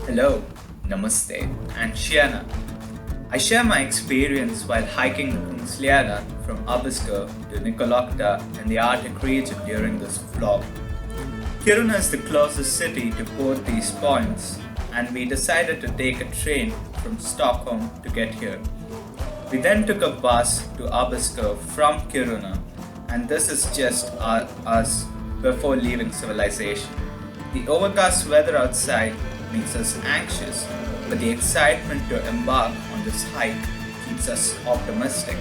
Hello, Namaste, and Shiana. I share my experience while hiking the Kungsleden from Abisko to Nikkaluokta in the Arctic region during this vlog. Kiruna is the closest city to both these points, and we decided to take a train from Stockholm to get here. We then took a bus to Abisko from Kiruna, and this is just us before leaving civilization. The overcast weather outside makes us anxious, but the excitement to embark on this hike keeps us optimistic.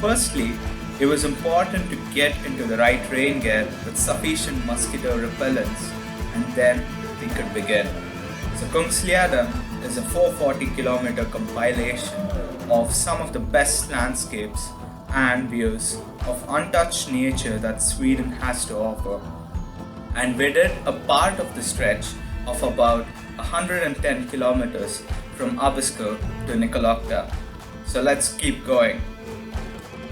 Firstly, it was important to get into the right rain gear with sufficient mosquito repellents, and then we could begin. So Kungsleden is a 440-kilometer compilation of some of the best landscapes and views of untouched nature that Sweden has to offer. And we did a part of the stretch of about 110 kilometers from Abisko to Nikkaluokta. So let's keep going.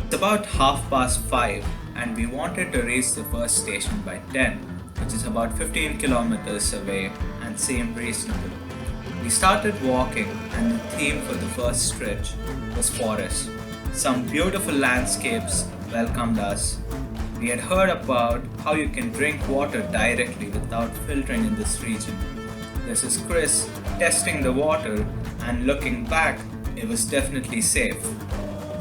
It's about 5:30 and we wanted to reach the first station by 10, which is about 15 kilometers away and seemed reasonable. We started walking and the theme for the first stretch was forest. Some beautiful landscapes welcomed us. We had heard about how you can drink water directly without filtering in this region. This is Chris testing the water, and looking back, it was definitely safe.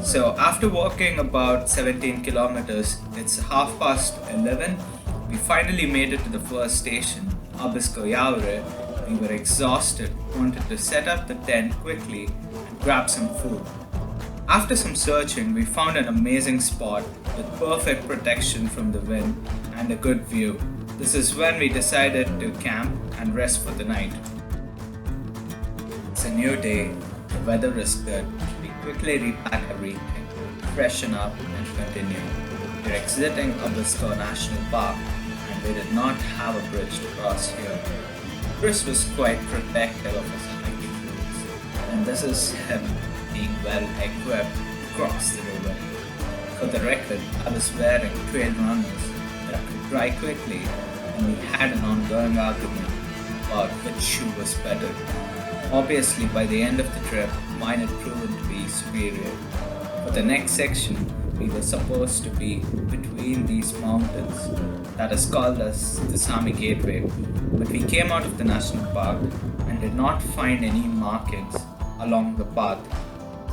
So after walking about 17 kilometers, it's 11:30, we finally made it to the first station, Abisko. We were exhausted, wanted to set up the tent quickly and grab some food. After some searching, we found an amazing spot with perfect protection from the wind and a good view. This is when we decided to camp and rest for the night. It's a new day, the weather is good. We quickly repack everything, freshen up and continue. We're exiting Abisko National Park and we did not have a bridge to cross here. Chris was quite protective of his hiking boots, and this is him being well equipped to cross the river. For the record, I was wearing trail runners that could dry quickly, and we had an ongoing argument about which shoe was better. Obviously, by the end of the trip, mine had proven to be superior. For the next section, we were supposed to be between these mountains that is called as the Sami Gateway, but we came out of the national park and did not find any markings along the path.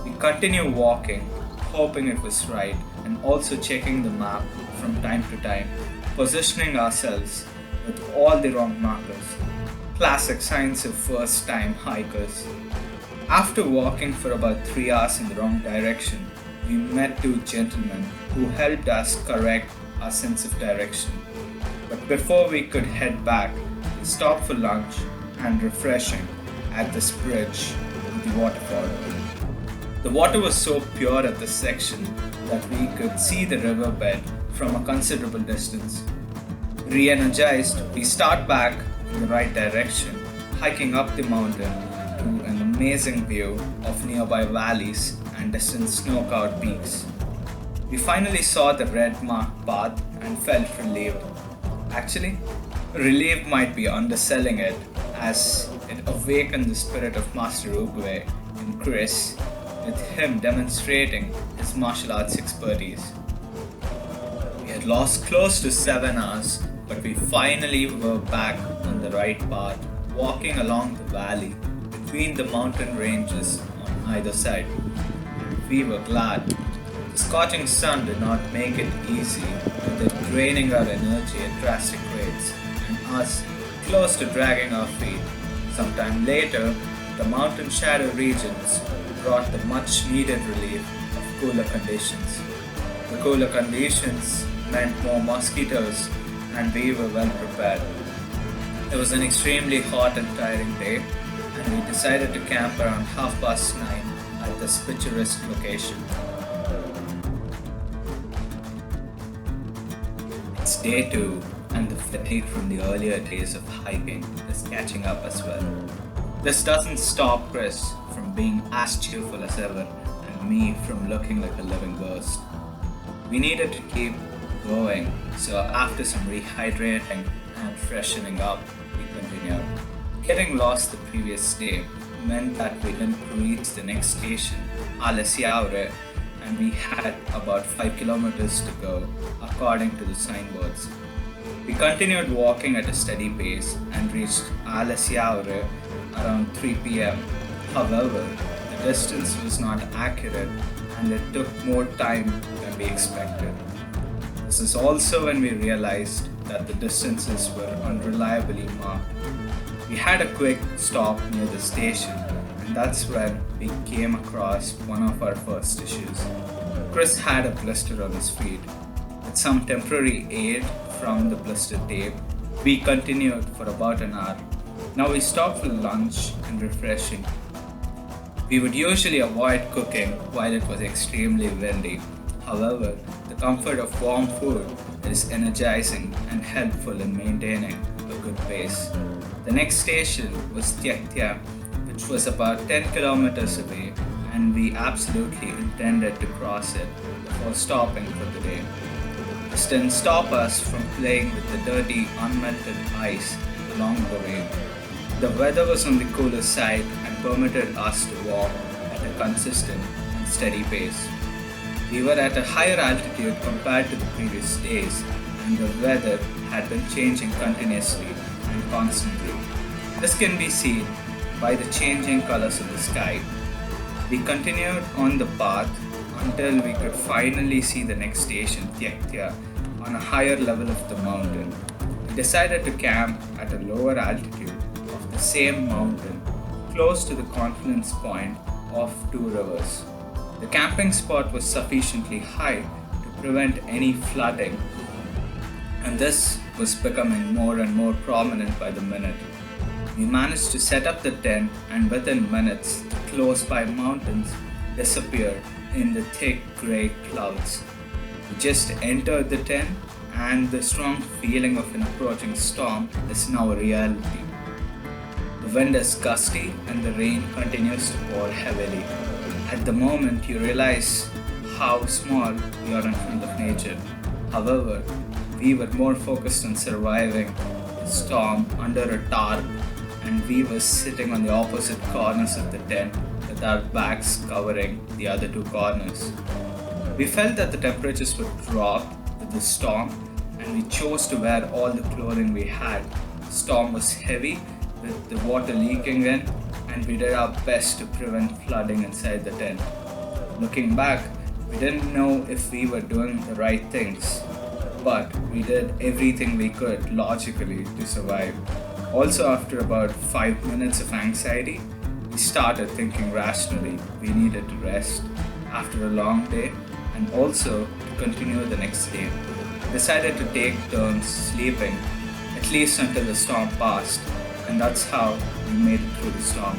We continued walking, hoping it was right, and also checking the map from time to time, positioning ourselves with all the wrong markers. Classic signs of first-time hikers. After walking for about 3 hours in the wrong direction, we met two gentlemen who helped us correct our sense of direction. But before we could head back, we stopped for lunch and refreshing at this bridge with the waterfall. The water was so pure at this section that we could see the riverbed from a considerable distance. Re-energized, we start back in the right direction, hiking up the mountain to an amazing view of nearby valleys and distant snow-covered peaks. We finally saw the red marked path and felt relieved. Actually, relieved might be underselling it, as it awakened the spirit of Master Uguay in Chris, with him demonstrating his martial arts expertise. We had lost close to 7 hours, but we finally were back on the right path, walking along the valley between the mountain ranges on either side. We were glad. The scorching sun did not make it easy, with it draining our energy at drastic rates and us close to dragging our feet. Sometime later, the mountain shadow regions brought the much needed relief of cooler conditions. The cooler conditions meant more mosquitoes, and we were well prepared. It was an extremely hot and tiring day, and we decided to camp around 9:30 at this picturesque location. It's day 2, and the fatigue from the earlier days of hiking is catching up as well. This doesn't stop Chris from being as cheerful as ever, and me from looking like a living ghost. We needed to keep going, so after some rehydrating and freshening up, we continued. Getting lost the previous day meant that we didn't reach the next station, Abisko, and we had about 5 kilometers to go according to the signboards. We continued walking at a steady pace and reached Abisko around 3 pm. However, the distance was not accurate and it took more time than we expected. This is also when we realized that the distances were unreliably marked. We had a quick stop near the station, and that's when we came across one of our first issues. Chris had a blister on his feet. With some temporary aid from the blister tape, we continued for about an hour. Now we stopped for lunch and refreshing. We would usually avoid cooking while it was extremely windy. However, the comfort of warm food is energizing and helpful in maintaining a good pace. The next station was Nikkaluokta, which was about 10 kilometers away, and we absolutely intended to cross it before stopping for the day. This didn't stop us from playing with the dirty, unmelted ice along the way. The weather was on the cooler side and permitted us to walk at a consistent and steady pace. We were at a higher altitude compared to the previous days, and the weather had been changing continuously and constantly. This can be seen by the changing colors of the sky. We continued on the path until we could finally see the next station, Nikkaluokta, on a higher level of the mountain. We decided to camp at a lower altitude of the same mountain, close to the confluence point of two rivers. The camping spot was sufficiently high to prevent any flooding, and this was becoming more and more prominent by the minute. We managed to set up the tent, and within minutes, the close-by mountains disappeared in the thick grey clouds. We just entered the tent, and the strong feeling of an approaching storm is now a reality. The wind is gusty, and the rain continues to pour heavily. At the moment, you realize how small you are in front of nature. However, we were more focused on surviving the storm under a tarp, and we were sitting on the opposite corners of the tent with our backs covering the other two corners. We felt that the temperatures would drop with the storm, and we chose to wear all the clothing we had. The storm was heavy with the water leaking in, and we did our best to prevent flooding inside the tent. Looking back, we didn't know if we were doing the right things, but we did everything we could logically to survive. Also, after about 5 minutes of anxiety, we started thinking rationally. We needed to rest after a long day and also to continue the next day. We decided to take turns sleeping, at least until the storm passed, and that's how we made it through the storm.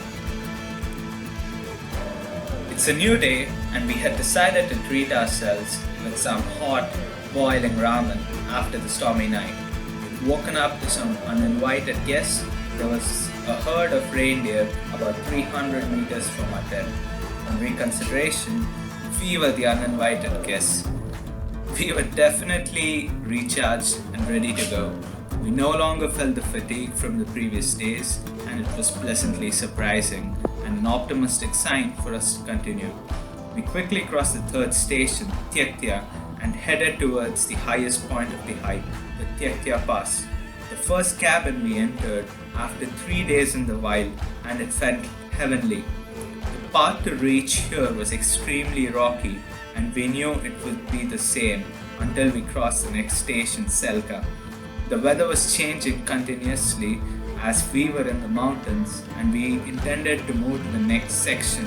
It's a new day, and we had decided to treat ourselves with some hot, boiling ramen after the stormy night. We'd woken up to some uninvited guests. There was a herd of reindeer about 300 meters from our tent. On reconsideration, we were the uninvited guests. We were definitely recharged and ready to go. We no longer felt the fatigue from the previous days, and it was pleasantly surprising and an optimistic sign for us to continue. We quickly crossed the third station, Nikkaluokta, and headed towards the highest point of the hike, the Nikkaluokta Pass. The first cabin we entered after 3 days in the wild, and it felt heavenly. The path to reach here was extremely rocky, and we knew it would be the same until we crossed the next station, Selka. The weather was changing continuously as we were in the mountains, and we intended to move to the next section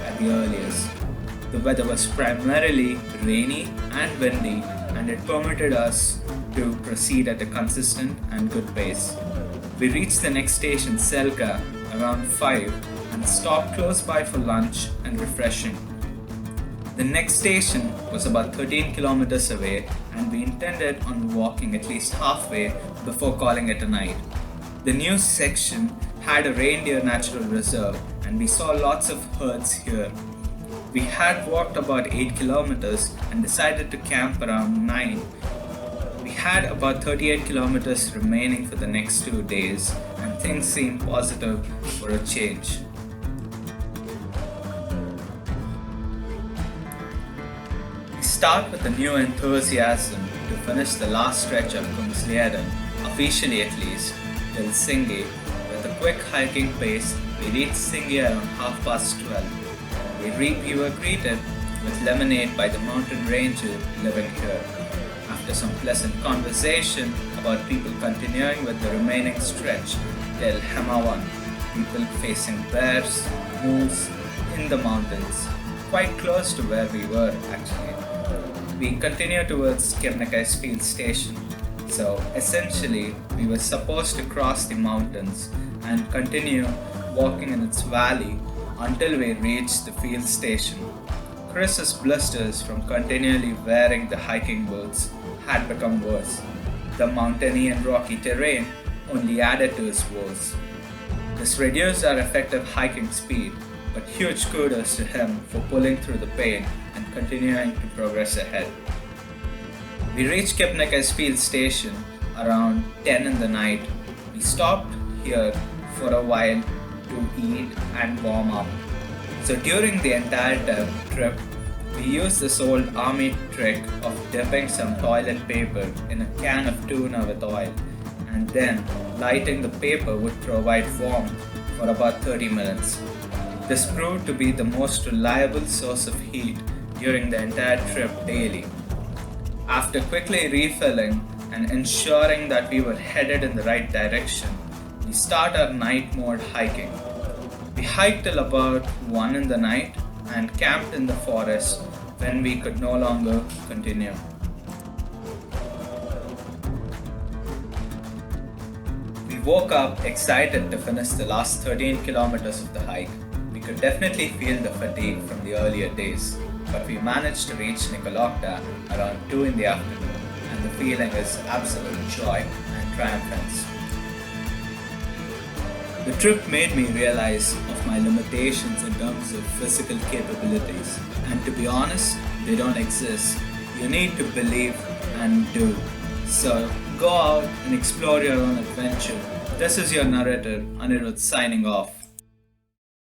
at the earliest. The weather was primarily rainy and windy, and it permitted us to proceed at a consistent and good pace. We reached the next station, Selka, around 5 and stopped close by for lunch and refreshing. The next station was about 13 kilometers away, and we intended on walking at least halfway before calling it a night. The new section had a reindeer natural reserve, and we saw lots of herds here. We had walked about 8 kilometers and decided to camp around 9. We had about 38 kilometers remaining for the next 2 days, and things seem positive for a change. We start with a new enthusiasm to finish the last stretch of Kungsleden, officially at least, till Singi. With a quick hiking pace, we reach Singi around 12:30. We were greeted with lemonade by the mountain ranger living here. After some pleasant conversation about people continuing with the remaining stretch till Hemawan, people facing bears, moose in the mountains, quite close to where we were actually. We continue towards Kebnekai's field station. So essentially, we were supposed to cross the mountains and continue walking in its valley until we reached the field station. Chris's blisters from continually wearing the hiking boots had become worse. The mountainy and rocky terrain only added to his woes. This reduced our effective hiking speed, but huge kudos to him for pulling through the pain and continuing to progress ahead. We reached Kebnekai's field station around 10 in the night. We stopped here for a while to eat and warm up. So during the entire trip, we used this old army trick of dipping some toilet paper in a can of tuna with oil, and then lighting the paper would provide warmth for about 30 minutes. This proved to be the most reliable source of heat during the entire trip daily. After quickly refilling and ensuring that we were headed in the right direction, we start our night mode hiking. We hiked till about 1 in the night and camped in the forest when we could no longer continue. We woke up excited to finish the last 13 kilometers of the hike. We could definitely feel the fatigue from the earlier days, but we managed to reach Nikkaluokta around 2 in the afternoon, and the feeling is absolute joy and triumphance. The trip made me realize of my limitations in terms of physical capabilities, and to be honest, they don't exist. You need to believe and do. So go out and explore your own adventure. This is your narrator, Anirudh, signing off.